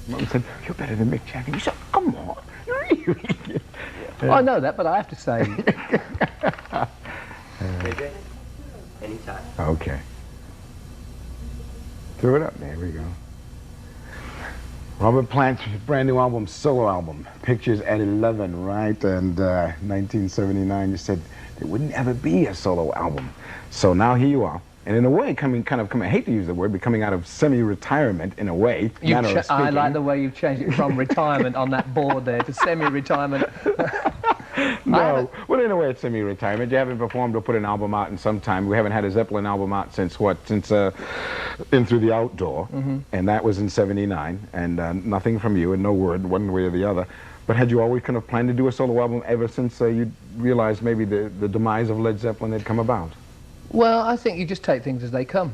Mom said, "You're better than Mick Jagger." He said, "Come on, really?" Well, I know that, but I have to say. JJ, anytime. Okay. Throw it up. There we go. Robert Plant's brand new album, solo album, Pictures at 11, right? And 1979, you said there wouldn't ever be a solo album. So now here you are. And in a way, coming, I hate to use the word, but coming out of semi-retirement in a way, manner of speaking. I like the way you've changed it from retirement on that board there to semi-retirement. No, well, in a way, it's semi-retirement. You haven't performed or put an album out in some time. We haven't had a Zeppelin album out since what? Since In Through the Outdoor, and that was in '79, and nothing from you, and no word one way or the other. But had you always kind of planned to do a solo album ever since you realized maybe the demise of Led Zeppelin had come about? Well, I think you just take things as they come.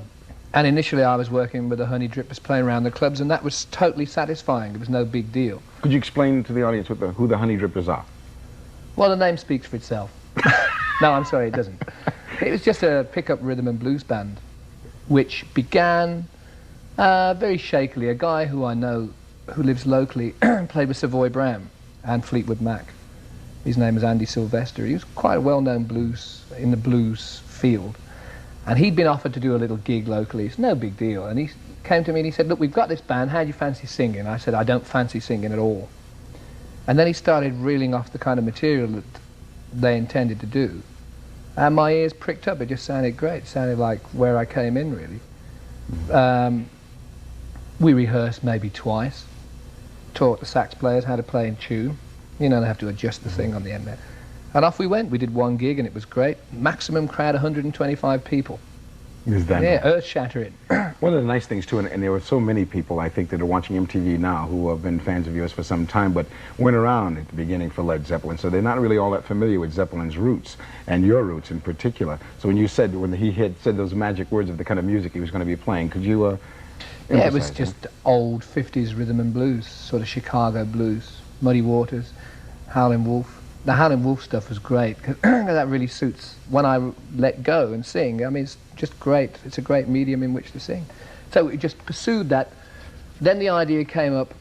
And initially I was working with the Honey Drippers, playing around the clubs, and that was totally satisfying. It was no big deal. Could you explain to the audience who the Honey Drippers are? Well, the name speaks for itself. No, I'm sorry, it doesn't. It was just a pickup rhythm and blues band, which began very shakily. A guy who I know, who lives locally, played with Savoy Brown and Fleetwood Mac. His name was Andy Sylvester. He was quite a well-known blues, in the blues field. And he'd been offered to do a little gig locally. It's no big deal. And he came to me and he said, "Look, we've got this band, how do you fancy singing?" I said, "I don't fancy singing at all." And then he started reeling off the kind of material that they intended to do. And my ears pricked up. It just sounded great. It sounded like where I came in, really. We rehearsed maybe twice. Taught the sax players how to play in tune. You know, they have to adjust the thing on the end there. And off we went. We did one gig and it was great. Maximum crowd, 125 people. Is that yeah, earth-shattering. One of the nice things too, and there were so many people I think that are watching MTV now who have been fans of yours for some time, but weren't around at the beginning for Led Zeppelin, so they're not really all that familiar with Zeppelin's roots, and your roots in particular. So when you said, when he had said those magic words of the kind of music he was going to be playing, could you yeah, it was just old 50s rhythm and blues, sort of Chicago blues, Muddy Waters, Howlin' Wolf. The Howlin' Wolf stuff was great, because that really suits when I let go and sing. I mean, it's just great. It's a great medium in which to sing. So we just pursued that. Then the idea came up,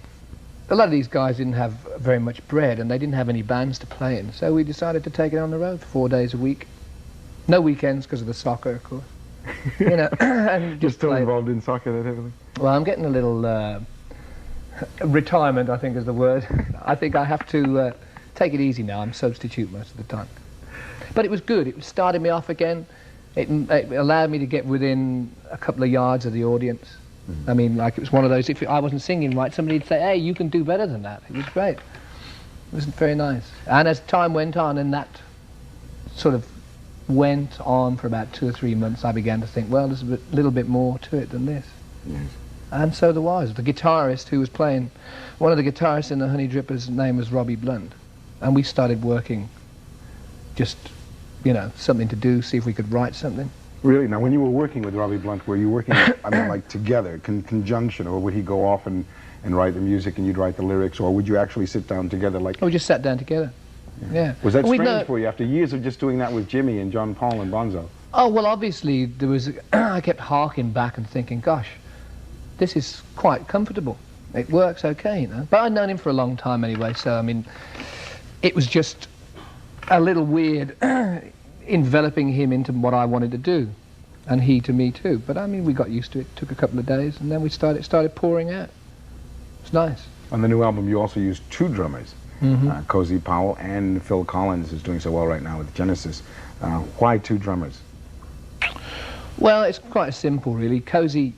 a lot of these guys didn't have very much bread and they didn't have any bands to play in, so we decided to take it on the road 4 days a week. No weekends because of the soccer, of course. You know, and You're still involved in soccer that heavily? Well, I'm getting a little retirement, I think is the word. I think I have to take it easy now. I'm substitute most of the time. But it was good. It started me off again. It allowed me to get within a couple of yards of the audience. I mean, like, it was one of those, if I wasn't singing right, somebody'd say, "Hey, you can do better than that." It was great. It was very nice. And as time went on, and that sort of went on for about 2 or 3 months, I began to think, well, there's a little bit more to it than this. Yes. And so there was. The guitarist who was playing, one of the guitarists in the Honey Drippers' name was Robbie Blunt. And we started working, just, you know, something to do, see if we could write something. Really? Now, when you were working with Robbie Blunt, were you working, I mean, like together, conjunction, or would he go off and write the music and you'd write the lyrics, or would you actually sit down together like... Oh, we just sat down together. Yeah. Was that strange for you after years of just doing that with Jimmy and John Paul and Bonzo? Oh, well, obviously, there was, I kept harking back and thinking, gosh, this is quite comfortable. It works okay, you know. But I'd known him for a long time anyway, so, I mean, it was just a little weird enveloping him into what I wanted to do, and he to me too. But I mean, we got used to it. It took a couple of days, and then we started pouring out. It's nice. On the new album, you also used 2 drummers, Cozy Powell and Phil Collins, is doing so well right now with Genesis. Why 2 drummers? Well, it's quite simple, really. Cozy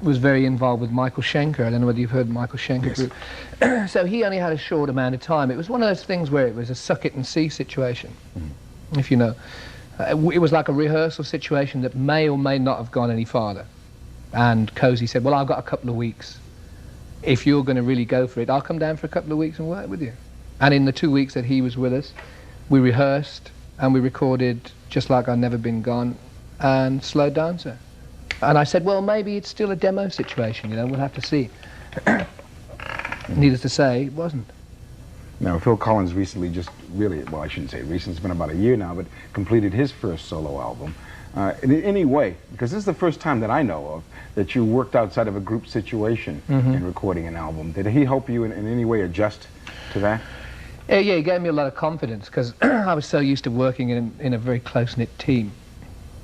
was very involved with Michael Schenker. I don't know whether you've heard of Michael Schenker group. So he only had a short amount of time. It was one of those things where it was a suck it and see situation, if you know. It was like a rehearsal situation that may or may not have gone any farther. And Cozy said, well, I've got a couple of weeks. If you're going to really go for it, I'll come down for a couple of weeks and work with you. And in the 2 weeks that he was with us, we rehearsed and we recorded Just Like I'd Never Been Gone and Slow Dancer. And I said, well, maybe it's still a demo situation, you know, we'll have to see. Needless to say, it wasn't. Now, Phil Collins recently just really, well, I shouldn't say recent, it's been about a year now, but completed his first solo album. in any way, because this is the first time that I know of that you worked outside of a group situation in recording an album. Did he help you in any way adjust to that? Yeah, he gave me a lot of confidence because I was so used to working in a very close-knit team.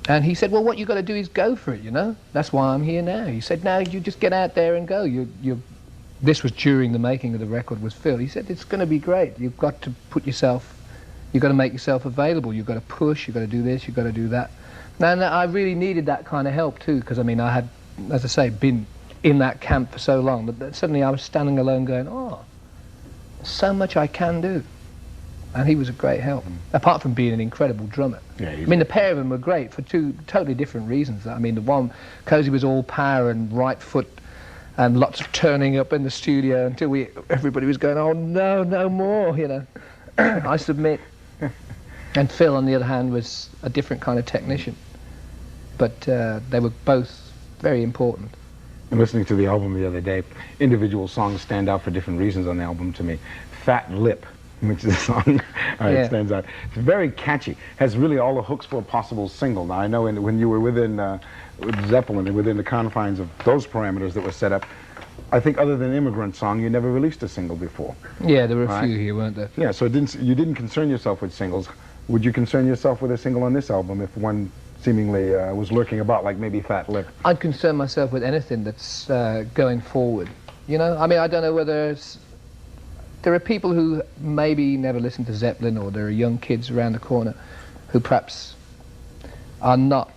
And he said, well, what you got to do is go for it, you know? That's why I'm here now. He said, now you just get out there and go. This was during the making of the record with Phil. He said, it's going to be great. You've got to you've got to make yourself available. You've got to push, you've got to do this, you've got to do that. And I really needed that kind of help too, because I mean, I had, as I say, been in that camp for so long that suddenly I was standing alone going, oh, so much I can do. And he was a great help, apart from being an incredible drummer. Yeah, I mean, the pair of them were great for two totally different reasons. I mean, the one, Cozy was all power and right foot and lots of turning up in the studio until everybody was going, oh no, no more, you know. I submit. And Phil, on the other hand, was a different kind of technician. But they were both very important. And listening to the album the other day, individual songs stand out for different reasons on the album to me. Fat Lip, which is a song it stands out. It's very catchy. Has really all the hooks for a possible single. Now I know when you were within Zeppelin and within the confines of those parameters that were set up, I think other than Immigrant Song, you never released a single before. Yeah, there were a few here, weren't there? Yeah, so you didn't concern yourself with singles. Would you concern yourself with a single on this album if one seemingly was lurking about, like maybe Fat Lip? I'd concern myself with anything that's going forward. You know, I mean, I don't know whether there are people who maybe never listened to Zeppelin, or there are young kids around the corner who perhaps are not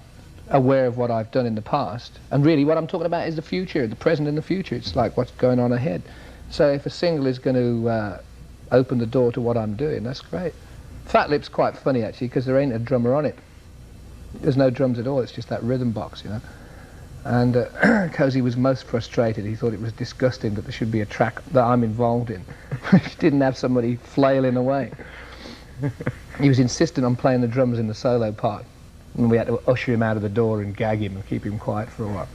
aware of what I've done in the past. And really what I'm talking about is the future, the present and the future. It's like what's going on ahead. So if a single is going to open the door to what I'm doing, that's great. Fat Lip's quite funny actually, because there ain't a drummer on it. There's no drums at all, it's just that rhythm box, you know. And Cozy was most frustrated. He thought it was disgusting that there should be a track that I'm involved in which didn't have somebody flailing away. He was insistent on playing the drums in the solo part, and we had to usher him out of the door and gag him and keep him quiet for a while.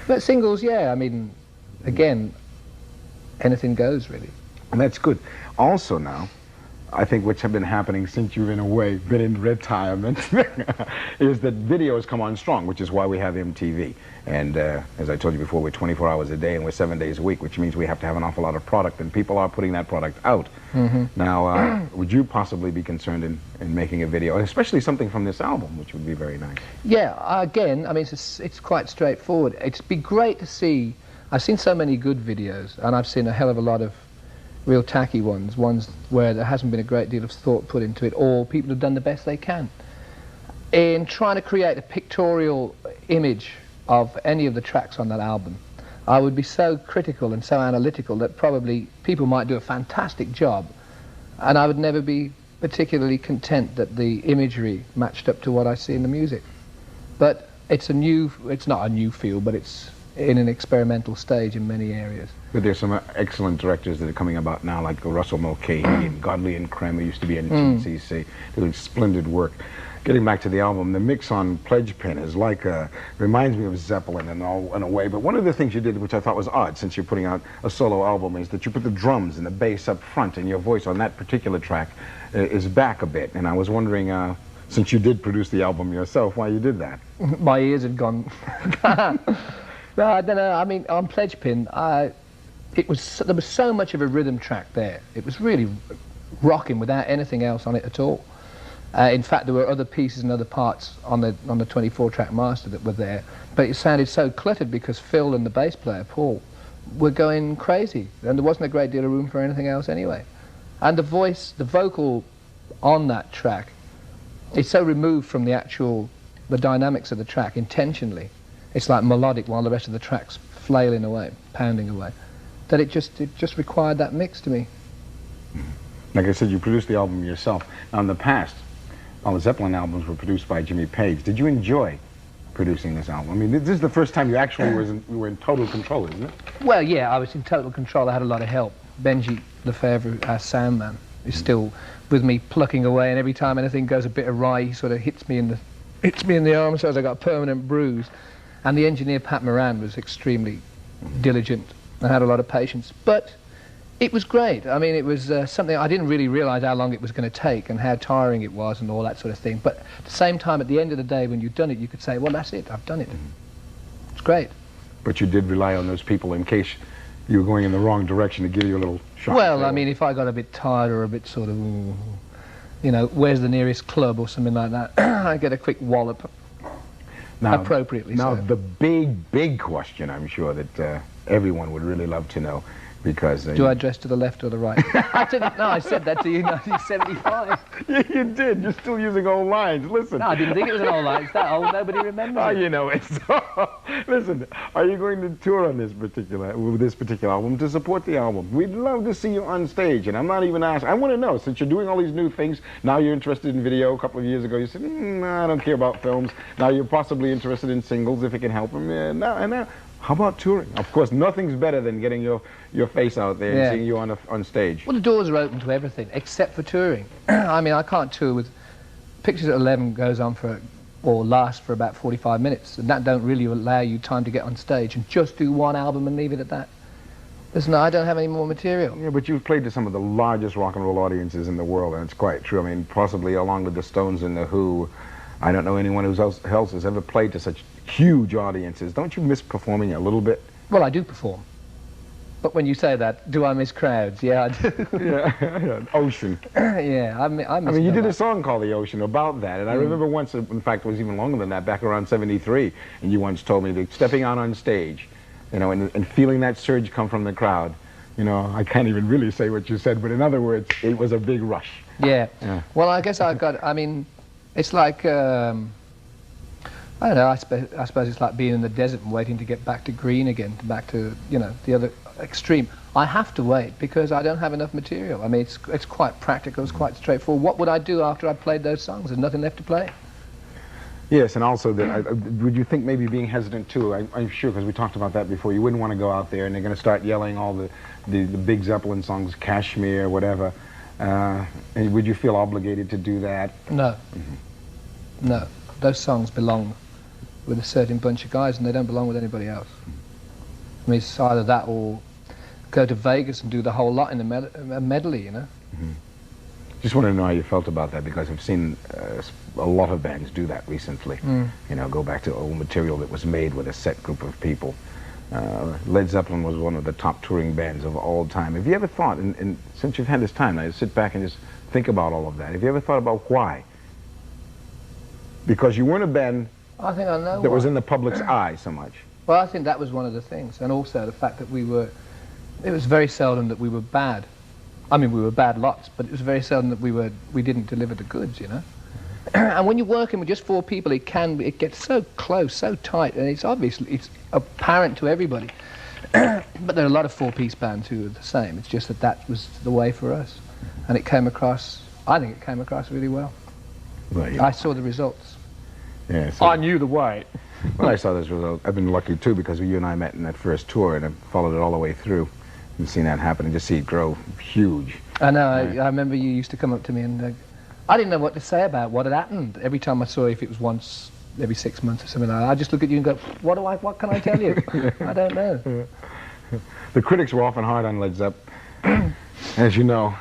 But singles, yeah, I mean, again, anything goes really. And that's good. Also now, I think what's been happening since you've in a way been in retirement is that videos come on strong, which is why we have MTV. And as I told you before, we're 24 hours a day and we're 7 days a week, which means we have to have an awful lot of product, and people are putting that product out. Now, would you possibly be concerned in making a video, especially something from this album, which would be very nice? Yeah, again, I mean, it's quite straightforward. It'd be great to see. I've seen so many good videos, and I've seen a hell of a lot of real tacky ones where there hasn't been a great deal of thought put into it, or people have done the best they can. In trying to create a pictorial image of any of the tracks on that album, I would be so critical and so analytical that probably people might do a fantastic job, and I would never be particularly content that the imagery matched up to what I see in the music. But it's not a new field, but it's in an experimental stage in many areas. But there's some excellent directors that are coming about now, like Russell Mulcahy and Godley and Krem, who used to be in GCC, doing splendid work. Getting back to the album, the mix on Pledge Pin is like reminds me of Zeppelin in a way. But one of the things you did, which I thought was odd, since you're putting out a solo album, is that you put the drums and the bass up front, and your voice on that particular track is back a bit. And I was wondering, since you did produce the album yourself, why you did that? My ears had gone. No, I don't know. I mean, on Pledge Pin, there was so much of a rhythm track there. It was really rocking without anything else on it at all. In fact, there were other pieces and other parts on the 24-track master that were there, but it sounded so cluttered because Phil and the bass player, Paul, were going crazy, and there wasn't a great deal of room for anything else anyway. And the vocal on that track, it's so removed from the dynamics of the track intentionally. It's like melodic while the rest of the track's flailing away, pounding away, that it just required that mix to me. Like I said, you produced the album yourself. Now in the past, all the Zeppelin albums were produced by Jimmy Page. Did you enjoy producing this album? I mean, this is the first time you actually were in total control, isn't it? Well, yeah, I was in total control. I had a lot of help. Benji Lefebvre, our sound man, is still with me plucking away, and every time anything goes a bit awry, he sort of hits me in the arm, so I got a permanent bruise. And the engineer, Pat Moran, was extremely diligent and had a lot of patience. But It was great. I mean, it was something I didn't really realise how long it was going to take and how tiring it was and all that sort of thing. But at the same time, at the end of the day, when you'd done it, you could say, well, that's it, I've done it. It's great. But you did rely on those people in case you were going in the wrong direction to give you a little shot. Well, I mean, if I got a bit tired or a bit sort of, you know, where's the nearest club or something like that, I get a quick wallop. Now, appropriately now, so. The big question, I'm sure, that everyone would really love to know, because... Do I dress to the left or the right? I said that to you in 1975. Yeah, you did. You're still using old lines. Listen. No, I didn't think it was an old line. It's that old, nobody remembers it. You know it. Listen, are you going to tour on this particular album to support the album? We'd love to see you on stage, and I'm not even asking. I want to know, since you're doing all these new things, now you're interested in video. A couple of years ago you said, I don't care about films. Now you're possibly interested in singles if it can help them. Now, how about touring? Of course, nothing's better than getting your face out there and seeing you on stage. Well, the doors are open to everything, except for touring. I mean, I can't tour with... Pictures at 11 goes on for, or lasts for about 45 minutes, and that don't really allow you time to get on stage and just do one album and leave it at that. Listen, I don't have any more material. Yeah, but you've played to some of the largest rock and roll audiences in the world, and it's quite true. I mean, possibly along with the Stones and the Who, I don't know anyone else has ever played to such huge audiences. Don't you miss performing a little bit? Well, I do perform. But when you say that, do I miss crowds? Yeah, I do. Yeah. Ocean. Yeah, I miss I mean, you did a song called The Ocean about that, and I remember once, in fact, it was even longer than that, back around '73, and you once told me that stepping out on stage, you know, and feeling that surge come from the crowd, you know, I can't even really say what you said, but in other words, it was a big rush. Yeah. Well, I guess I mean, it's like, I don't know, I suppose it's like being in the desert and waiting to get back to green again, back to, you know, the other extreme. I have to wait because I don't have enough material. I mean, it's quite practical, it's quite straightforward. What would I do after I played those songs? There's nothing left to play. Yes, and also, would you think maybe being hesitant too? I'm sure, because we talked about that before, you wouldn't want to go out there and they're going to start yelling all the big Zeppelin songs, Kashmir, whatever. And would you feel obligated to do that? No. No. Those songs belong with a certain bunch of guys and they don't belong with anybody else. I mean, it's either that or go to Vegas and do the whole lot in a medley, you know? Just want to know how you felt about that, because I've seen a lot of bands do that recently. You know, go back to old material that was made with a set group of people. Led Zeppelin was one of the top touring bands of all time. Have you ever thought, and since you've had this time now, to sit back and just think about all of that, have you ever thought about why? Because you weren't a band I think I know that was in the public's eye so much. Well, I think that was one of the things, and also the fact that it was very seldom that we were bad. I mean, we were bad lots, but it was very seldom that we didn't deliver the goods, you know? And when you're working with just 4 people, it gets so close, so tight, and it's apparent to everybody. But there are a lot of 4-piece bands who are the same. It's just that was the way for us. And it came across, I think it came across really well. Well, yeah. I saw the results. Yeah, so I knew the way. Well, I saw this result. I've been lucky too, because you and I met in that first tour, and I've followed it all the way through and seen that happen and just see it grow huge. I know. I remember you used to come up to me and I didn't know what to say about what had happened. Every time I saw, if it was once every 6 months or something like that, I'd just look at you and go, what can I tell you? I don't know. The critics were often hard on Led Zeppelin. As you know,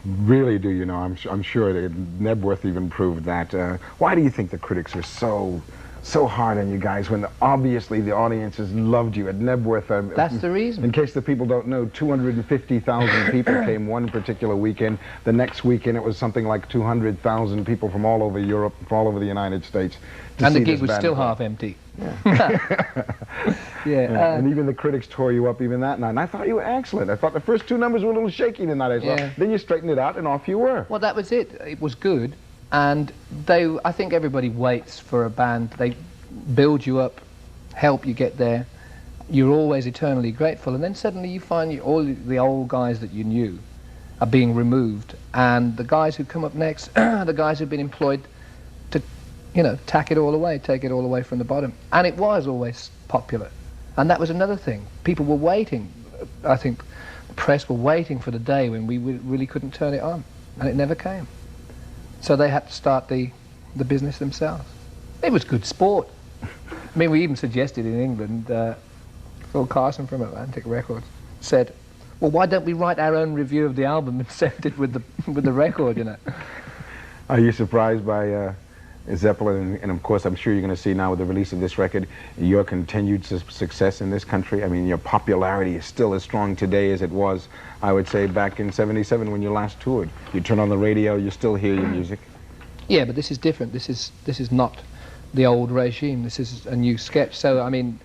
really do you know, I'm sure that Nebworth even proved that. Why do you think the critics are so hard on you guys when obviously the audiences loved you at Nebworth? That's the reason. In case the people don't know, 250,000 people came one particular weekend. The next weekend it was something like 200,000 people from all over Europe, from all over the United States. And the gig was still half empty. Yeah. And even the critics tore you up even that night. And I thought you were excellent. I thought the first 2 numbers were a little shaky tonight. Then you straightened it out and off you were. Well, that was it. It was good. And I think everybody waits for a band. They build you up, help you get there. You're always eternally grateful. And then suddenly you find all the old guys that you knew are being removed. And the guys who come up next are the guys who've been employed to, you know, tack it all away, take it all away from the bottom. And it was always popular. And that was another thing. People were waiting. I think the press were waiting for the day when we really couldn't turn it on. And it never came. So they had to start the business themselves. It was good sport. I mean, we even suggested in England, Phil Carson from Atlantic Records said, Well, why don't we write our own review of the album and send it with the record, you know? Are you surprised by Zeppelin? And of course, I'm sure you're going to see now with the release of this record, your continued success in this country. I mean, your popularity is still as strong today as it was, I would say, back in '77 when you last toured. You turn on the radio, you still hear your music. Yeah, but this is different. This is not the old regime. This is a new sketch. So, I mean,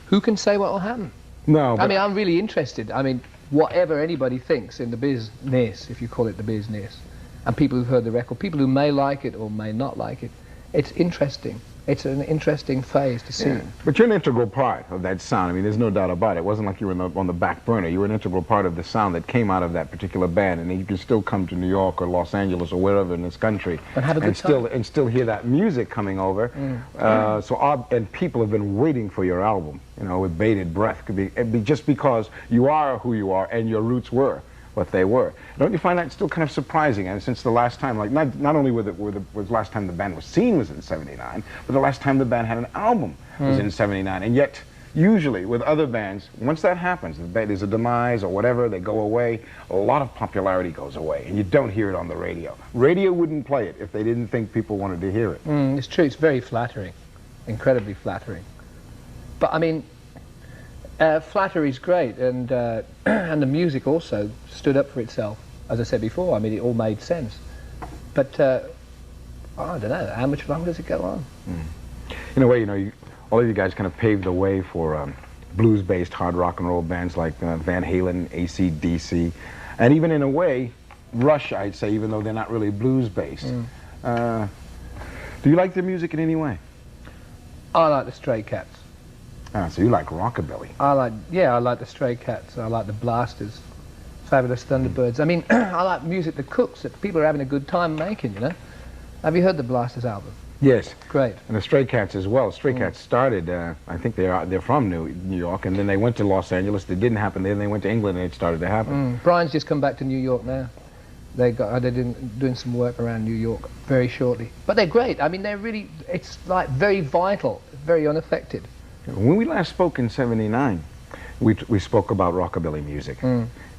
who can say what will happen? No, I mean, I'm really interested. I mean, whatever anybody thinks in the business, if you call it the business, and people who've heard the record, people who may like it or may not like it, it's interesting. It's an interesting phase to see. Yeah. But you're an integral part of that sound. I mean, there's no doubt about it. It wasn't like you were on the back burner. You were an integral part of the sound that came out of that particular band, and you can still come to New York or Los Angeles or wherever in this country and have a good time. And still hear that music coming over. And people have been waiting for your album, you know, with bated breath. It'd be just because you are who you are and your roots were what they were. Don't you find that still kind of surprising? And since the last time, like not only was the last time the band was seen was in '79, but the last time the band had an album was in '79. And yet, usually with other bands, once that happens, there's a demise or whatever, they go away, a lot of popularity goes away, and you don't hear it on the radio. Radio wouldn't play it if they didn't think people wanted to hear it. It's true. It's very flattering, incredibly flattering. But I mean, flattery is great, and the music also stood up for itself. As I said before, I mean, it all made sense. But I don't know, how much longer does it go on? In a way, you know, all of you guys kind of paved the way for blues-based hard rock and roll bands like Van Halen, AC/DC, and even in a way, Rush, I'd say, even though they're not really blues-based. Do you like their music in any way? I like the Stray Cats. Ah, so you like rockabilly. I like the Stray Cats. I like the Blasters, Fabulous Thunderbirds. I mean, I like music that cooks, that people are having a good time making, you know? Have you heard the Blasters album? Yes. Great. And the Stray Cats as well. Stray Cats started, I think they're from New York, and then they went to Los Angeles. It didn't happen there. They went to England, and it started to happen. Brian's just come back to New York now. They're doing some work around New York very shortly. But they're great. I mean, they're really, it's like very vital, very unaffected. When we last spoke in '79, we spoke about rockabilly music,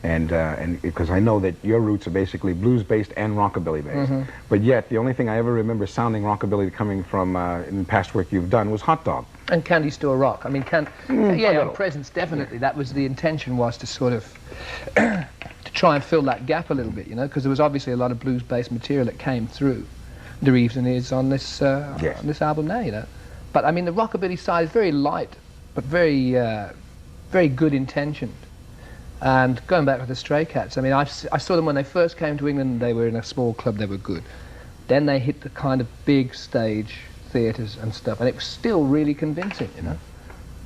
and because I know that your roots are basically blues-based and rockabilly-based, but yet the only thing I ever remember sounding rockabilly coming from in past work you've done was Hot Dog. And Candy Store Rock. I mean, on Presence, definitely. That was the intention, was to sort of to try and fill that gap a little bit, you know, because there was obviously a lot of blues-based material that came through. The reason is on this on this album now, you know. But I mean, the rockabilly side is very light, but very, very good intentioned. And going back to the Stray Cats, I mean, I saw them when they first came to England. They were in a small club. They were good. Then they hit the kind of big stage theatres and stuff, and it was still really convincing, you know.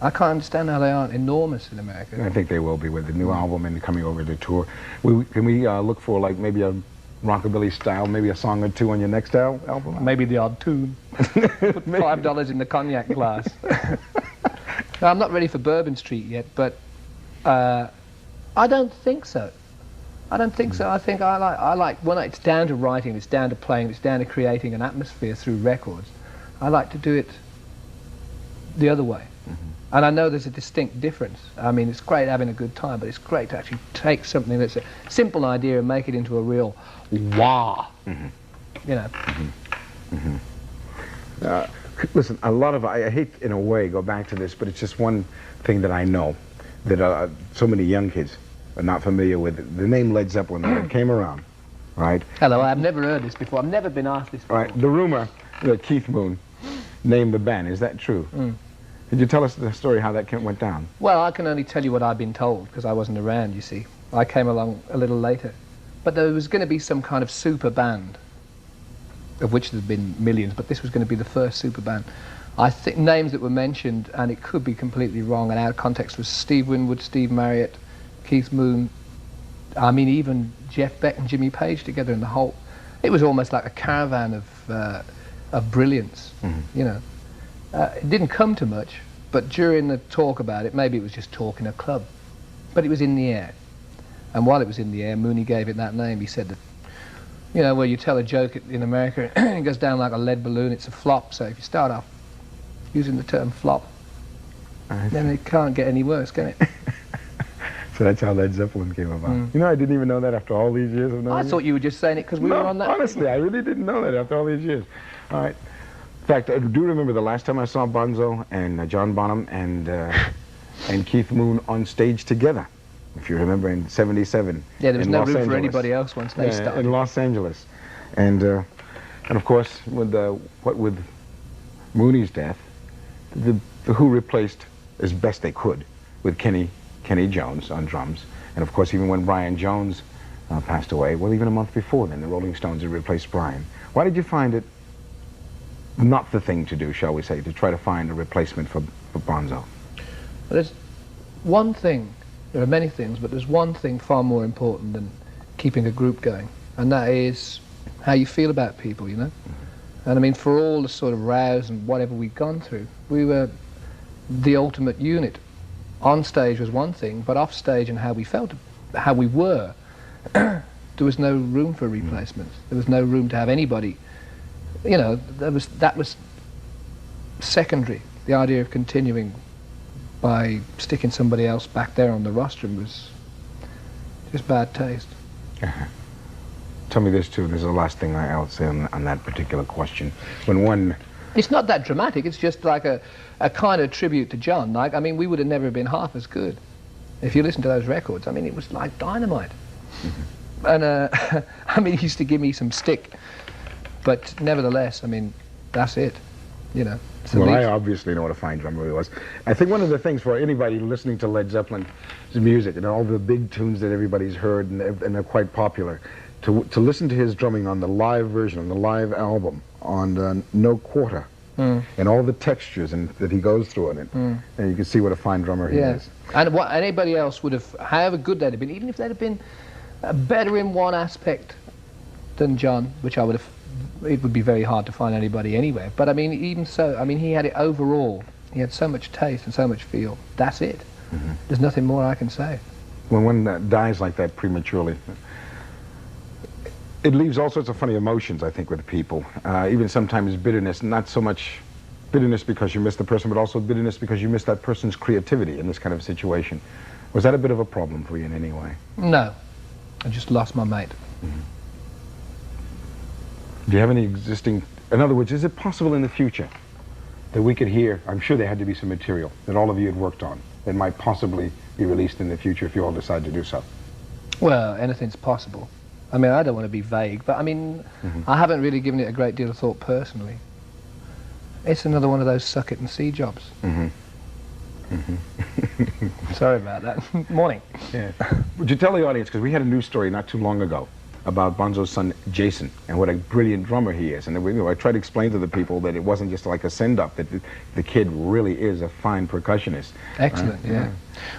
I can't understand how they aren't enormous in America. I think they will be with the new album and coming over to tour. Can we look for like maybe a rockabilly style, maybe a song or two on your next album? Maybe the odd tune. Put $5 in the cognac glass. No, I'm not ready for Bourbon Street yet, but I don't think so. I don't think so. I think I like when it's down to writing, it's down to playing, it's down to creating an atmosphere through records. I like to do it the other way. And I know there's a distinct difference. I mean, it's great having a good time, but it's great to actually take something that's a simple idea and make it into a real wah. You know. Listen, a lot of, I hate in a way go back to this, but it's just one thing that I know that so many young kids are not familiar with. The name Led Zeppelin when it came around, right? Hello, I've never heard this before. I've never been asked this before. Right, the rumor that Keith Moon named the band, is that true? Could you tell us the story how that went down? Well, I can only tell you what I've been told, because I wasn't around, you see. I came along a little later. But there was going to be some kind of super band, of which there have been millions, but this was going to be the first super band. I think names that were mentioned, and it could be completely wrong and out of context, was Steve Winwood, Steve Marriott, Keith Moon, I mean even Jeff Beck and Jimmy Page together in the whole. It was almost like a caravan of brilliance, you know. It didn't come to much, but during the talk about it, maybe it was just talk in a club, but it was in the air. And while it was in the air, Mooney gave it that name. He said that, you know, where you tell a joke in America, it goes down like a lead balloon, it's a flop. So if you start off using the term flop, then it can't get any worse, can it? So that's how Led Zeppelin came about. You know, I didn't even know that after all these years of knowing I thought you were just saying it because we were on that. Honestly, I really didn't know that after all these years. All right. In fact, I do remember the last time I saw Bonzo and John Bonham and Keith Moon on stage together. If you remember, in '77. Yeah, there was no Los room for Angeles. anybody else once they started. In Los Angeles, and of course, with Mooney's death, the Who replaced as best they could with Kenny Jones on drums, and of course, even when Brian Jones passed away, well, even a month before then, the Rolling Stones had replaced Brian. Why did you find it not the thing to do, shall we say, to try to find a replacement for Bonzo? Well, there's one thing. There are many things, but there's one thing far more important than keeping a group going, and that is how you feel about people, you know? And I mean, for all the sort of rows and whatever we'd gone through, we were the ultimate unit. On stage was one thing, but off stage and how we felt, how we were, there was no room for replacements. There was no room to have anybody, you know, that was secondary. The idea of continuing by sticking somebody else back there on the rostrum was just bad taste. Tell me this too, this is the last thing I'll say on that particular question. When one... It's not that dramatic, it's just like a kind of tribute to John. Like, I mean, we would have never been half as good. If you listen to those records, I mean, it was like dynamite. And, I mean, he used to give me some stick. But nevertheless, I mean, that's it, you know. Well, I obviously know what a fine drummer he was. I think one of the things for anybody listening to Led Zeppelin's music and all the big tunes that everybody's heard and they're quite popular, to listen to his drumming on the live version, on the live album, on No Quarter, and all the textures that he goes through in it, and you can see what a fine drummer he is. And what anybody else would have, however good they'd have been, even if they'd have been better in one aspect than John, which I would have, it would be very hard to find anybody anywhere. But I mean, even so, I mean, he had it overall. He had so much taste and so much feel. That's it. There's nothing more I can say. When one dies like that prematurely, it leaves all sorts of funny emotions, I think, with people. Even sometimes bitterness, not so much bitterness because you miss the person, but also bitterness because you miss that person's creativity in this kind of situation. Was that a bit of a problem for you in any way? No. I just lost my mate. Do you have any existing... In other words, is it possible in the future that we could hear... I'm sure there had to be some material that all of you had worked on that might possibly be released in the future if you all decide to do so? Well, anything's possible. I mean, I don't want to be vague, but I mean, I haven't really given it a great deal of thought personally. It's another one of those suck it and see jobs. Sorry about that. Morning. Yeah. Would you tell the audience, because we had a news story not too long ago about Bonzo's son Jason and what a brilliant drummer he is, and you know, I tried to explain to the people that it wasn't just like a send-up, that the kid really is a fine percussionist. Excellent, yeah.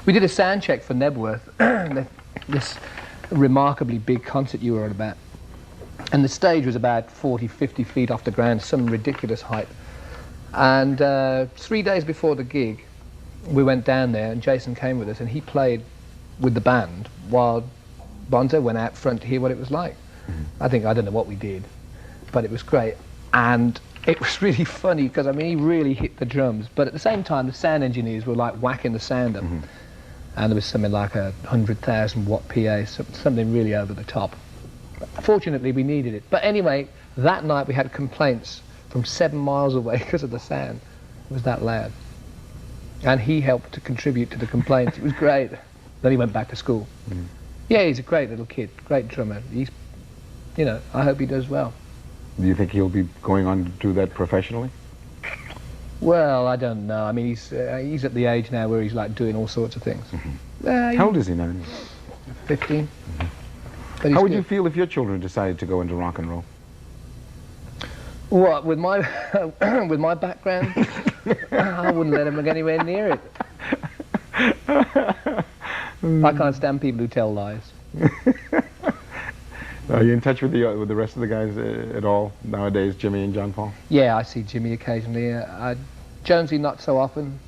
We did a sound check for Nebworth, this remarkably big concert you were on about, and the stage was about 40, 50 feet off the ground, some ridiculous height. And 3 days before the gig, we went down there and Jason came with us and he played with the band while Bonzo went out front to hear what it was like. I don't know what we did, but it was great. And it was really funny because, I mean, he really hit the drums, but at the same time, the sound engineers were like whacking the sound up. And there was something like a 100,000 watt PA, something really over the top. Fortunately, we needed it. But anyway, that night we had complaints from 7 miles away because of the sound. It was that loud. And he helped to contribute to the complaints. It was great. Then he went back to school. Yeah, he's a great little kid, great drummer. He's, you know, I hope he does well. Do you think he'll be going on to do that professionally? Well, I don't know. I mean, he's at the age now where he's like doing all sorts of things. How old is he now? 15. How would you feel if your children decided to go into rock and roll? What, with my with my background? I wouldn't let them get anywhere near it. I can't stand people who tell lies. Are you in touch with the rest of the guys at all nowadays, Jimmy and John Paul? Yeah, I see Jimmy occasionally. Jonesy not so often.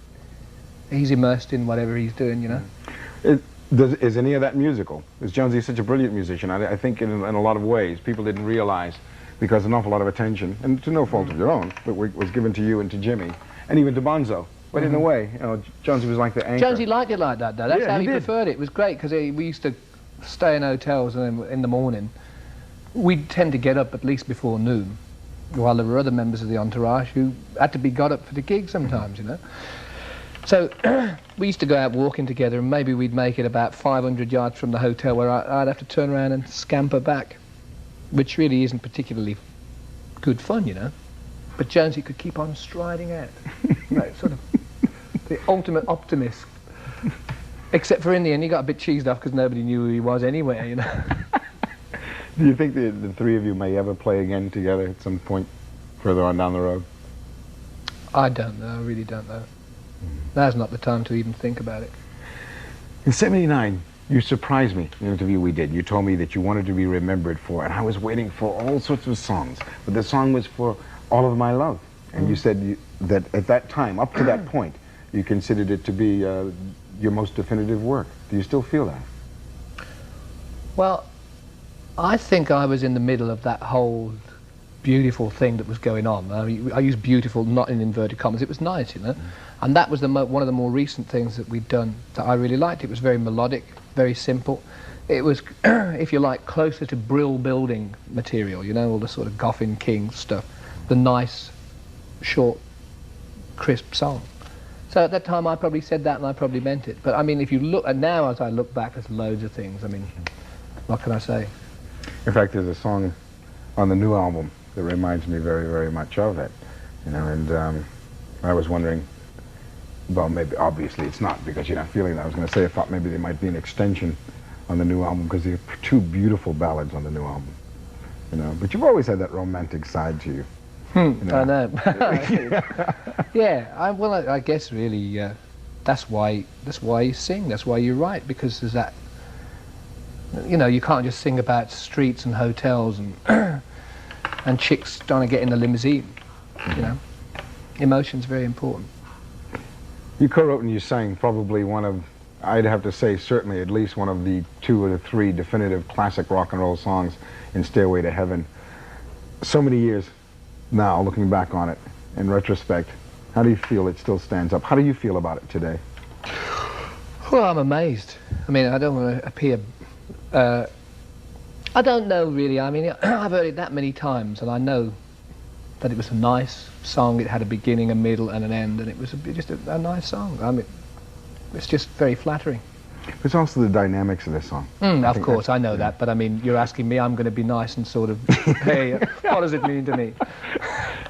He's immersed in whatever he's doing, you know. Is any of that musical? Is Jonesy such a brilliant musician? I think in a lot of ways people didn't realize, because an awful lot of attention, and to no fault of your own, but was given to you and to Jimmy, and even to Bonzo, But in a way, you know, Jonesy was like the anchor. Jonesy liked it like that, though. That's Yeah, how he he did. preferred it. It was great, because we used to stay in hotels, and then in the morning, we'd tend to get up at least before noon, while there were other members of the entourage who had to be got up for the gig sometimes, you know. So we used to go out walking together, and maybe we'd make it about 500 yards from the hotel, where I'd have to turn around and scamper back, which really isn't particularly good fun, you know. But Jonesy could keep on striding out, like, sort of the ultimate optimist. Except for in the end, he got a bit cheesed off because nobody knew who he was anywhere, you know. Do you think the three of you may ever play again together at some point further on down the road? I don't know, I really don't know. Now's not the time to even think about it. In '79, you surprised me in an interview we did. You told me that you wanted to be remembered for, and I was waiting for all sorts of songs, but the song was for All of My Love. And you said that at that time, up to that point, you considered it to be your most definitive work. Do you still feel that? Well, I think I was in the middle of that whole beautiful thing that was going on. I mean, I use beautiful not in inverted commas. It was nice, you know. And that was one of the more recent things that we'd done that I really liked. It was very melodic, very simple. It was, if you like, closer to Brill Building material, you know, all the sort of Goffin King stuff. The nice, short, crisp song. So at that time I probably said that, and I probably meant it. But I mean, if you look at now, as I look back, there's loads of things. I mean, what can I say? In fact, there's a song on the new album that reminds me very, very much of it. You know, and I was wondering, well, maybe, obviously it's not, because you're not feeling that. I was going to say, I thought maybe there might be an extension on the new album, because there are two beautiful ballads on the new album. You know, but you've always had that romantic side to you. You know? I know. Yeah, I guess really that's why you sing, that's why you write, because there's that, you know, you can't just sing about streets and hotels and and chicks trying to get in the limousine, you know. Emotion's very important. You co-wrote and you sang probably one of, I'd have to say certainly at least one of the 2 or the 3 definitive classic rock and roll songs in Stairway to Heaven. So many years now, looking back on it, in retrospect, how do you feel it still stands up? How do you feel about it today? Well, I'm amazed. I mean, I don't want to appear... I don't know, really. I mean, I've heard it that many times, and I know that it was a nice song. It had a beginning, a middle, and an end, and it was just a nice song. I mean, it's just very flattering. It's also the dynamics of this song. Of course, I know that, but I mean, you're asking me, I'm going to be nice and sort of, hey, what does it mean to me?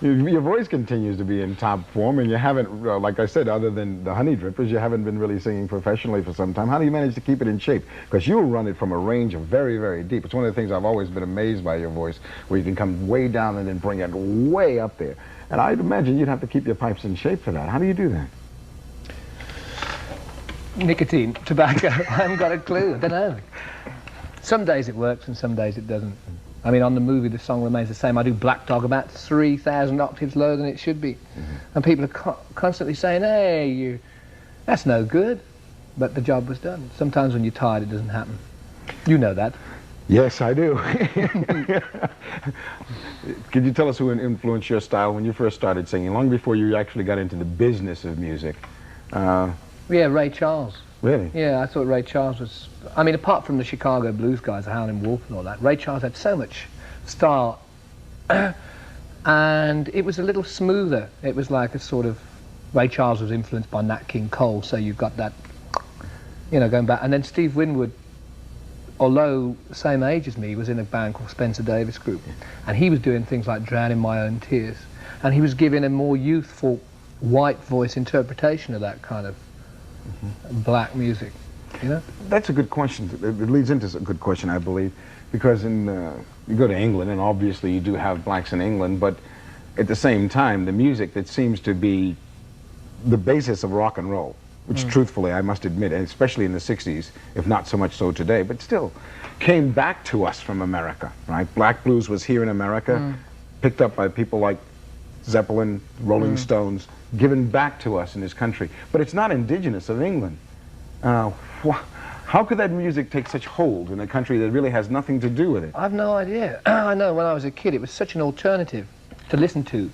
Your voice continues to be in top form, and you haven't, like I said, other than the Honey Drippers, you haven't been really singing professionally for some time. How do you manage to keep it in shape? Because you'll run it from a range of very, very deep. It's one of the things I've always been amazed by your voice, where you can come way down and then bring it way up there. And I'd imagine you'd have to keep your pipes in shape for that. How do you do that? Nicotine, tobacco, I haven't got a clue, I don't know. Some days it works and some days it doesn't. I mean, on the movie the song remains the same. I do Black Dog about 3,000 octaves lower than it should be. And people are constantly saying, hey, that's no good. But the job was done. Sometimes when you're tired it doesn't happen. You know that. Yes, I do. Could you tell us who influenced your style when you first started singing, long before you actually got into the business of music? Yeah, Ray Charles. Really? Yeah, I thought Ray Charles was... I mean, apart from the Chicago blues guys, the Howlin' Wolf and all that, Ray Charles had so much style. And it was a little smoother. It was like a sort of... Ray Charles was influenced by Nat King Cole, so you've got that, you know, going back. And then Steve Winwood, although the same age as me, was in a band called Spencer Davis Group. And he was doing things like Drowning My Own Tears. And he was giving a more youthful, white voice interpretation of that kind of black music, you know? That's a good question. It leads into a good question, I believe, because in you go to England, and obviously you do have blacks in England, but at the same time, the music that seems to be the basis of rock and roll, which truthfully, I must admit, and especially in the 60s, if not so much so today, but still came back to us from America, right? Black blues was here in America, picked up by people like Zeppelin, Rolling Stones, given back to us in this country. But it's not indigenous of England. How could that music take such hold in a country that really has nothing to do with it? I've no idea. I know when I was a kid it was such an alternative to listen to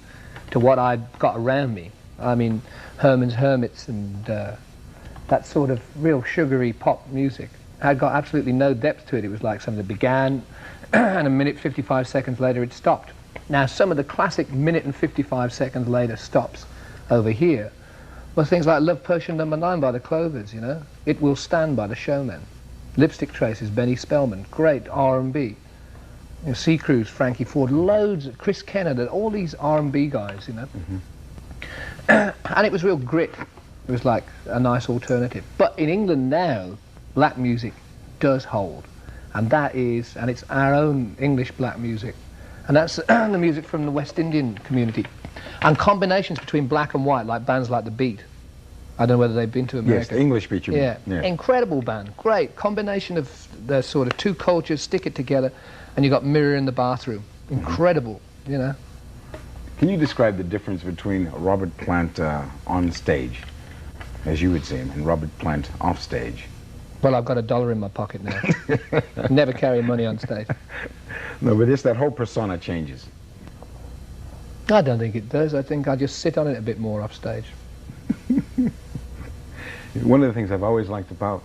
what I'd got around me. I mean, Herman's Hermits and that sort of real sugary pop music had got absolutely no depth to it. It was like something that began and a minute 55 seconds later it stopped. Now some of the classic minute and 55 seconds later stops over here were things like Love Potion No. 9 by the Clovers, you know, It Will Stand by the Showmen, Lipstick Traces, Benny Spellman, great R&B, you know, Sea Cruise, Frankie Ford, loads, Chris Kennard, all these R&B guys, you know. And it was real grit. It was like a nice alternative. But in England now, black music does hold. And that is, and it's our own English black music. And that's the music from the West Indian community. And combinations between black and white, like bands like The Beat. I don't know whether they've been to America. Yes, the English Beat, you mean. Yeah, incredible band, great. Combination of the sort of two cultures, stick it together, and you got Mirror in the Bathroom. Incredible, you know. Can you describe the difference between Robert Plant on stage, as you would see him, and Robert Plant off stage? Well, I've got $1 in my pocket now. Never carry money on stage. No, but that whole persona changes. I don't think it does. I think I just sit on it a bit more off stage. One of the things I've always liked about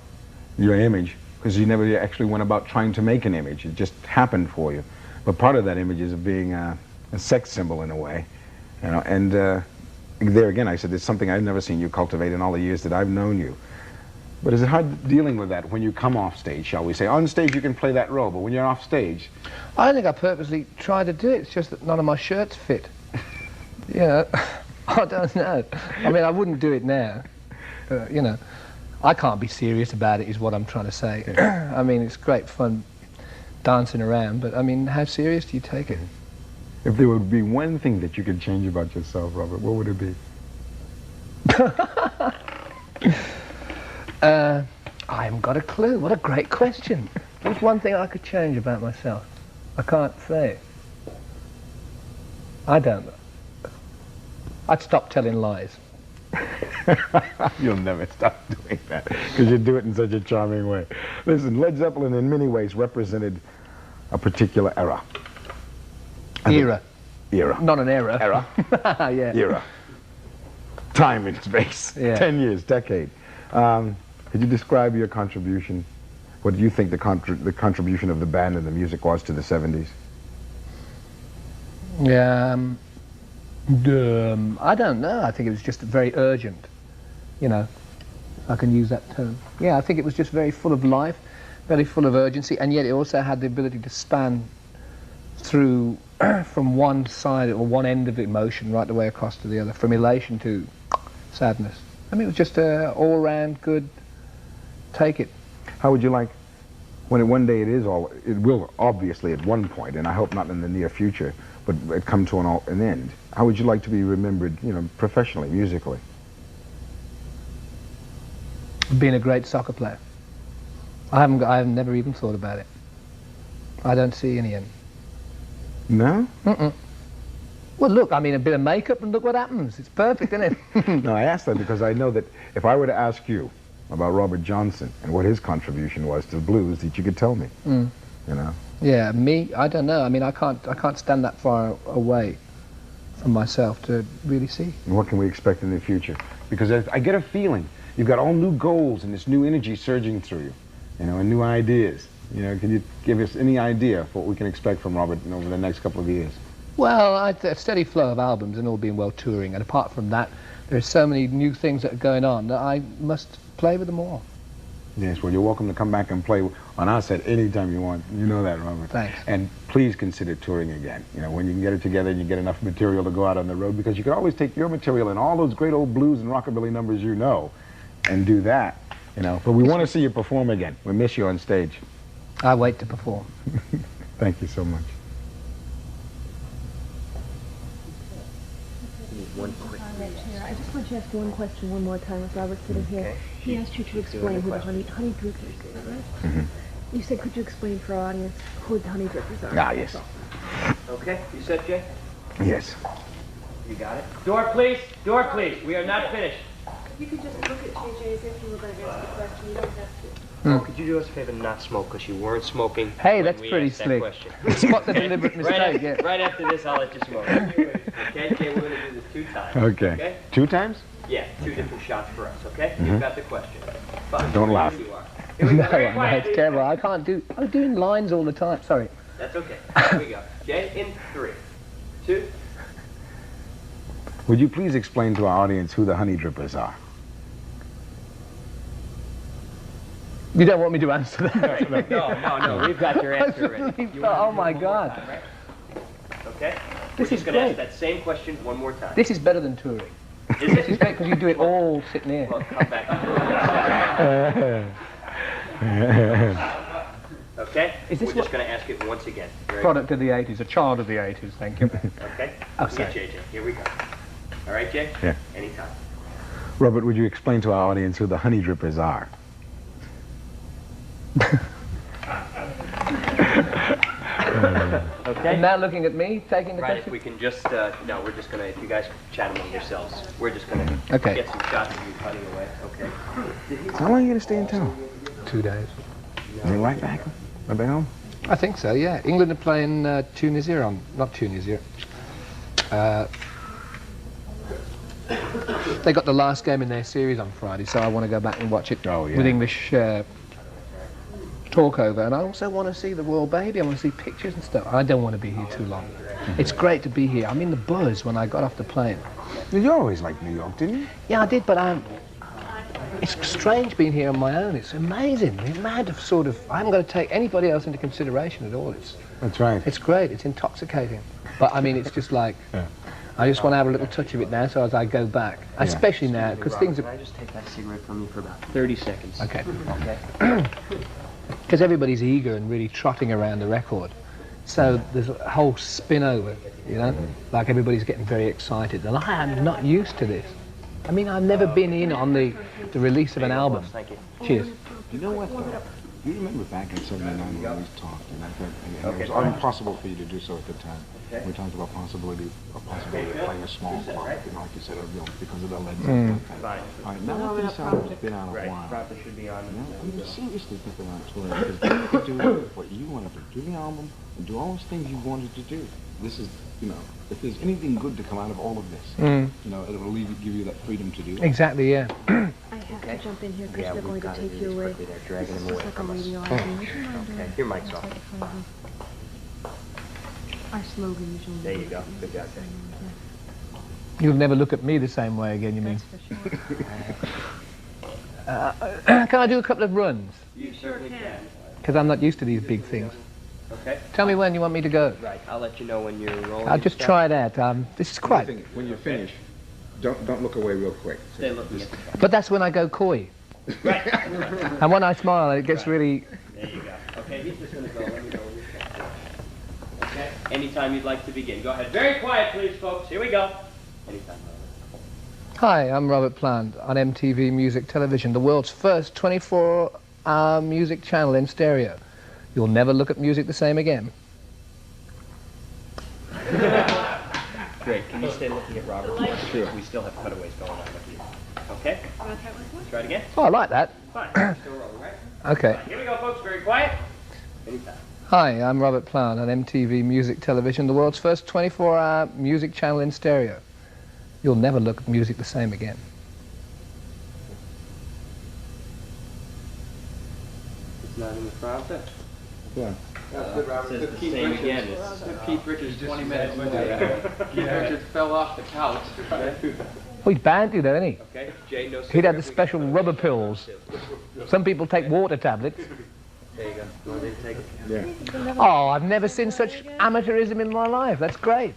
your image, because you never actually went about trying to make an image, it just happened for you. But part of that image is of being a sex symbol in a way, you know. And there again, I said, it's something I've never seen you cultivate in all the years that I've known you. But is it hard dealing with that when you come off stage, shall we say? On stage you can play that role, but when you're off stage... I don't think I purposely tried to do it. It's just that none of my shirts fit. You know, I don't know. I mean, I wouldn't do it now. You know, I can't be serious about it is what I'm trying to say. I mean, it's great fun dancing around, but I mean, how serious do you take it? If there would be one thing that you could change about yourself, Robert, what would it be? I haven't got a clue. What a great question. There's one thing I could change about myself. I can't say. I don't know. I'd stop telling lies. You'll never stop doing that, because you do it in such a charming way. Listen, Led Zeppelin in many ways represented a particular era. Era. Not an era. Era. Yeah. Era. Time and space. Yeah. 10 years, decade. Could you describe your contribution? What do you think the contribution of the band and the music was to the 70s? I don't know. I think it was just very urgent, you know. I can use that term. Yeah, I think it was just very full of life, very full of urgency, and yet it also had the ability to span through from one side or one end of emotion right the way across to the other, from elation to sadness. I mean, it was just a all-round good take it. How would you like, when one day it will obviously at one point, and I hope not in the near future, but it come to an end. How would you like to be remembered, you know, professionally, musically? Being a great soccer player. I've never even thought about it. I don't see any end. No? Mm-mm. Well, look, I mean, a bit of makeup and look what happens. It's perfect, isn't it? No, I asked that because I know that if I were to ask you about Robert Johnson and what his contribution was to the blues, that you could tell me, you know? Yeah, me, I don't know. I mean, I can't stand that far away from myself to really see. And what can we expect in the future? Because I get a feeling you've got all new goals and this new energy surging through you know, and new ideas. You know, can you give us any idea of what we can expect from Robert over the next couple of years? Well, a steady flow of albums and all being well touring, and apart from that, there's so many new things that are going on that I must play with them all. Yes, well, you're welcome to come back and play on our set anytime you want. You know that, Robert. Thanks. And please consider touring again. You know, when you can get it together and you get enough material to go out on the road, because you can always take your material and all those great old blues and rockabilly numbers you know and do that, you know. But we want to see you perform again. We miss you on stage. I wait to perform. Thank you so much. I just want you to ask one question one more time with Robert sitting here. He asked you to explain who the honey drippers are, right? You said, could you explain for our audience who the honey drippers are? Ah, yes. Okay, you set, Jay? Yes. You got it. Door, please. Door, please. We are not finished. You could just look at JJ as if you were going to ask a question. You don't have to. Oh, could you do us a favor and not smoke, because you weren't smoking. Hey, when that's we pretty asked that slick. question. Spot the deliberate mistake, yeah. Right after this, I'll let you smoke. Okay, Jay, we're going to do this 2 times. Okay. 2 times? Yeah, 2 different shots for us, okay? You've got the question. Fine. Don't laugh. Here you are. Here we go. No, Very no, quiet, it's please. terrible. I can't do. I'm doing lines all the time. Sorry. That's okay. Here we go. Jay, in 3, 2. Would you please explain to our audience who the honey drippers are? You don't want me to answer that? No. We've got your answer ready. You wanna Oh do my it one more God. time, right? Okay? This We're is just going to ask great. that same question one more time. This is better than touring. Is This is great because you do it all sitting here. Well, come back. Okay? Is this We're just going to ask it once again. Very Product of the 80s, a child of the 80s, thank you. Okay? Oh, Look at sorry. JJ. Here we go. All right, Jay? Yeah. Anytime. Robert, would you explain to our audience who the honey drippers are? Okay? And now looking at me, taking the Right, if question. we can just, no, we're just going to, if you guys chat among yourselves, we're just going to Okay. get some shots of you cutting away. Okay? How long are you going to stay in town? 2 days. You right back? Right back home? I think so, yeah. England are playing Tunisia on, not Tunisia. They got the last game in their series on Friday, so I want to go back and watch it Oh, yeah. with English talkover. And I also want to see the Royal Baby. I want to see pictures and stuff. I don't want to be here too long. It's great to be here. I'm in the buzz when I got off the plane. You always liked New York, didn't you? Yeah, I did, but it's strange being here on my own. It's amazing. The amount of sort of, I haven't got to take anybody else into consideration at all. That's right. It's great. It's intoxicating. But I mean, it's just like, I just want to have a little touch of it now, so as I go back, especially now, because things Can are. I just take that cigarette from you for about 30 seconds? Okay. Okay. Because everybody's eager and really trotting around the record, so there's a whole spin over, you know, like everybody's getting very excited, and I am not used to this. I mean, I've never been in on the release of an album. Thank you. Cheers. You know what, though? You remember back in '79 when we talked, and I thought and it was impossible for you to do so at the time. We talked about possibility of playing a small part, you know, like you said, because of the Led Zeppelin thing. Fine. All right, now that this album's been out a Right. while, Profit should be on. I'm seriously thinking about touring, because then you could do what you wanted to do the album and do all those things you wanted to do. This is, you know, if there's anything good to come out of all of this, you know, it'll give you that freedom to do it. Exactly, yeah. I have to jump in here because Yeah, they're going we've to got to take do you this away. quickly. They're dragging This him is away like a from us. radio item. Would you mind Okay, your mic's off. Our slogan usually. There you go. Good job, Jay. You'll never look at me the same way again, you mean? That's for sure. Can I do a couple of runs? You certainly can. Because I'm not used to these big things. Okay. Tell me when you want me to go. Right. I'll let you know when you're rolling. I'll just try it out. This is quite. When you finish, don't look away real quick. Stay looking at the But that's when I go coy. Right. And when I smile, it gets really. There you go. Okay, he's just going to go. Let me know when you're set. Okay. Anytime you'd like to begin. Go ahead. Very quiet, please, folks. Here we go. Anytime. Hi, I'm Robert Plant on MTV Music Television, the world's first 24-hour music channel in stereo. You'll never look at music the same again. Great. Can you stay looking at Robert? Sure. We still have cutaways going on with you. Okay? Try it again? Oh, I like that. Fine. Still rolling, right? Okay. Fine. Here we go, folks. Very quiet. Anytime. Hi, I'm Robert Plant on MTV Music Television, the world's first 24-hour music channel in stereo. You'll never look at music the same again. It's not in the prompter. Yeah. It says the same again. It's, Keith Richards 20 minutes Keith Richards fell off the couch. Oh, he's banned you, though, isn't he? Okay, Jay, no He'd had the cigarette. special rubber pills. Some people take water tablets. There you go. You want me to take it? Yeah. Oh, I've never seen such amateurism in my life. That's great.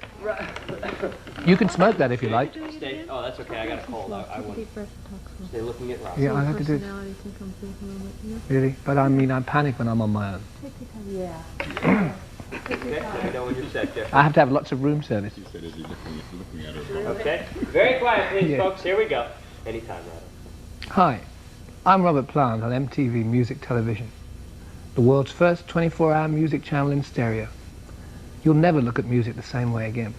You can smoke that if you like. Stay. Oh, that's okay. I got a cold. I won't. Deep breath and talk slow. Stay looking at Rob. Yeah, I have to do it. Personality can come through a little bit, you know? Really? But I mean, I panic when I'm on my own. Take your time. Yeah. Okay, let me know when you're set, Jeff. I have to have lots of room service. Okay. Very quiet, please, Yeah. folks. Here we go. Anytime, Robert. Hi, I'm Robert Plant on MTV Music Television, the world's first 24-hour music channel in stereo. You'll never look at music the same way again.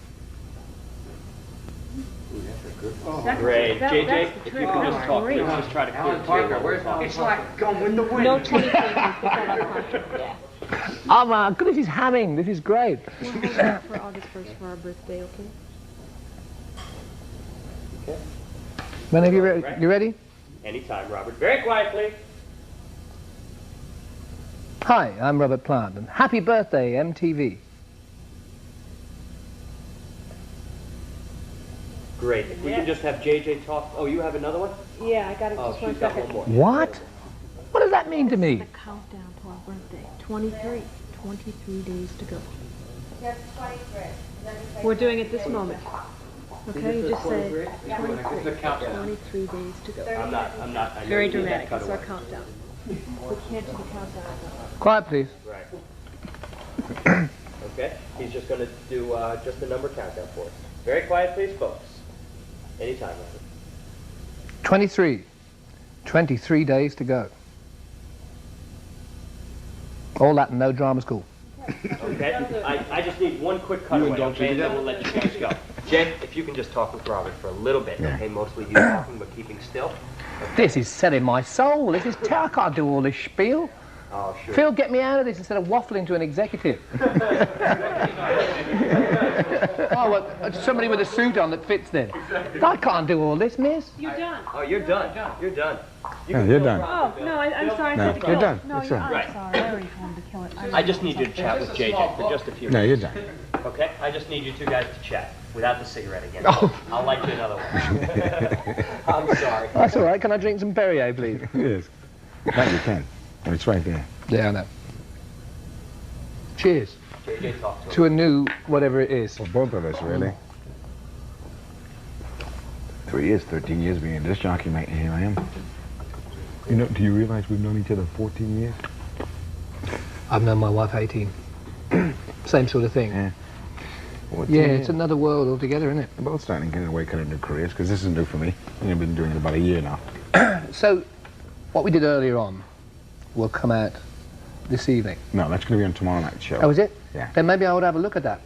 Ooh, that's a good one. Great. JJ, if you could just talk, please just try to clear the table. Where's Alan It's like going with the wind. No 23 days before our contract. Yeah. Oh my goodness, he's hamming. This is great. We'll hold that for August 1st for our birthday, okay? Okay. Whenever you're ready. You ready? Anytime, Robert. Very quiet, please. Hi, I'm Robert Plant, and happy birthday, MTV. Great. If we can just have JJ talk. Oh, you have another one? Yeah, I got it. Oh, Just one she's got second. one more. What? What does that mean to me? The countdown to our birthday. 23. 23 days to go. We're doing it this moment. Okay, you just say 23. 23 days to go. I'm not. I know Very you need that dramatic. It's our cutaway. countdown. We can't do the countdown. Quiet, please. Right. Okay. He's just going to do just the number countdown for us. Very quiet, please, folks. Anytime, Robert. 23. 23 days to go. All that and no drama school. Okay. I just need one quick cutaway, okay, and then we'll let you guys go. Jay, if you can just talk with Robert for a little bit, okay? Mostly you talking, but keeping still. Okay. This is selling my soul. This is I can't do all this spiel. Oh, sure. Phil, get me out of this instead of waffling to an executive. Oh, well, somebody with a suit on that fits then. I can't do all this, miss. You're done. Oh, you're done. You're done. Yeah, you're done. Oh, no, I'm sorry. No, I had to kill you're it. done. No, It's you're, done. I'm Right. sorry. I already told him to kill it. I just need you to chat with JJ for just a few No, minutes. you're done. Okay? I just need you two guys to chat without the cigarette again. Oh. I'll light you another one. I'm sorry. That's all right. Can I drink some Perrier, please? Yes. That you can. It's right there. Yeah, I know. Cheers JJ, talk to to him. a new whatever it is. For both of us, really. 3 years, 13 years being a disc jockey, mate, and here I am. You know, do you realize we've known each other 14 years? I've known my wife 18. Same sort of thing. Yeah. 14 Yeah, years. it's another world altogether, isn't it? We're both starting to get away kind of new careers, because this is new for me. I've been doing it about a year now. So, what we did earlier on will come out this evening. No, that's going to be on tomorrow night's show. Oh, is it? Yeah. Then maybe I would have a look at that.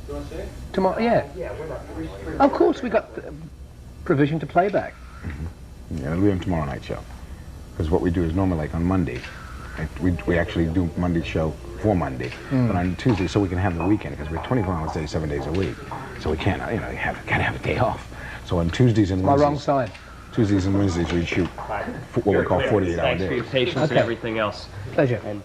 You want to see it? Tomorrow, yeah. Yeah, we're not. Of course, we got provision to playback. Yeah, it'll be on tomorrow night's show. Because what we do is normally, like on Monday, we actually do Monday's show for Monday. But on Tuesday, so we can have the weekend, because we're 24 hours a day, 7 days a week. So we can't, you know, gotta have a day off. So on Tuesdays and My Wednesdays. wrong side. Tuesdays and Wednesdays we shoot what we call 48-hour Thanks for your days. patience and Okay. everything else. Pleasure. And